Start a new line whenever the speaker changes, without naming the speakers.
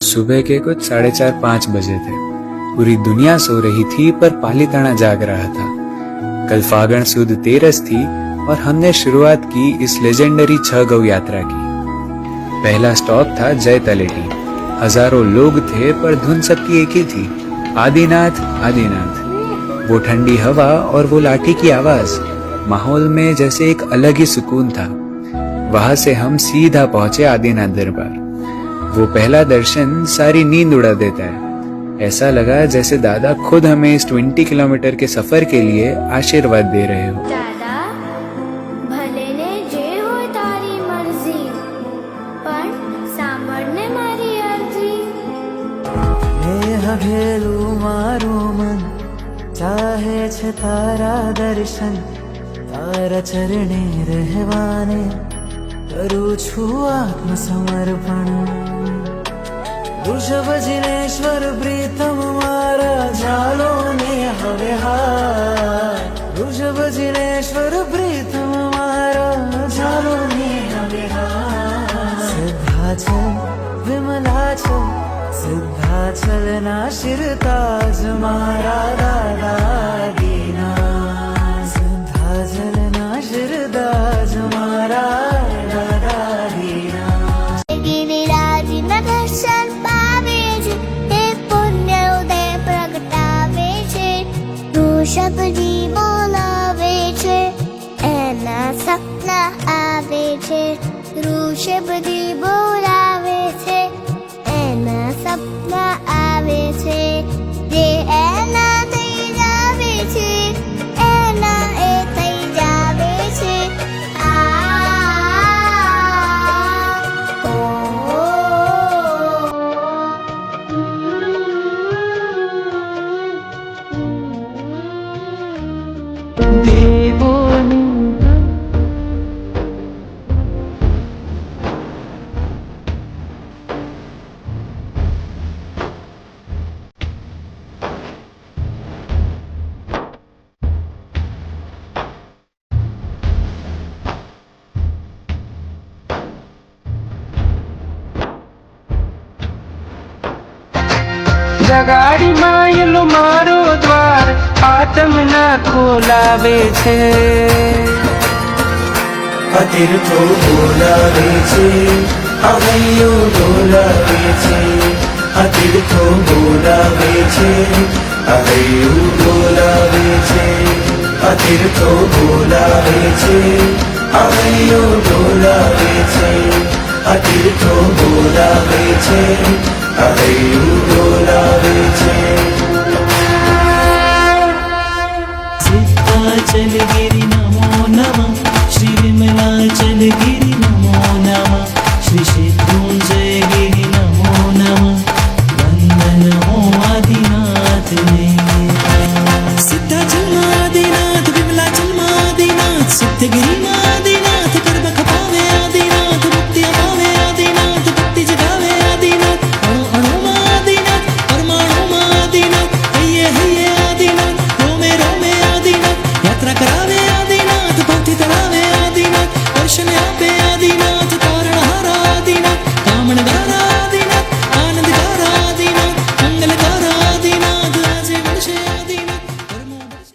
सुबह के कुछ 4:30-5 बजे थे। पूरी दुनिया सो रही थी पर पालीताना जाग रहा था। कल फागण सुद 13 थी और हमने शुरुआत की इस लेजेंडरी 6 गौ यात्रा की। पहला स्टॉप था जय तलेटी। हजारों लोग थे पर धुन सबकी एक ही थी, आदिनाथ आदिनाथ। वो ठंडी हवा और वो लाठी की आवाज, माहौल में जैसे एक अलग ही सुकून था। वहां से हम सीधा पहुंचे आदिनाथ दरबार। वो पहला दर्शन सारी नींद उड़ा देता है। ऐसा लगा जैसे दादा खुद हमें इस 20 किलोमीटर के सफर के लिए आशीर्वाद दे रहे हो।
दादा, भले ने जे हो तारी मर्जी, पण सांभळने मारी अर्जी।
हे हघेलू मारू मन, चाहे छे तारा दर्शन। तारा चरणे रहवाने करू छू आत्मसमर्पण। वृषभ जिनेश्वर प्रीतम मारा झालो ने हवे हार। वृषभ जिनेश्वर प्रीतम मारा झालो ने हवे हार। सिद्धाचल विमलाचल, सिद्धाचल ना शिरताज मारा दादा दीना। सिद्धाचल ना शिरताज मारा दादा दीना।
દર્શન પાવે છે તે પુણ્ય ઉદય પ્રગટાવે છે। ઋષભજી બોલાવે છે, એના સપના આવે છે। ઋષભજી બોલાવે છે, એના સપના આવે છે। જે એના થઈ જાવે છે, એના એ થઈ જાવે છે।
જગાડી માયલો મારો દ્વાર, આતમના ખોલાવે છે।
અતીર્થો બોલાવે છે, આવૈયો બોલાવે છે। અતીર્થો બોલાવે છે, આવૈયો બોલાવે છે। અતીર્થો બોલાવે છે, આવૈયો બોલાવે છે। અતીર્થો બોલાવે છે, આવૈયો બોલાવે છે। સિદ્ધાચલ ગિરિ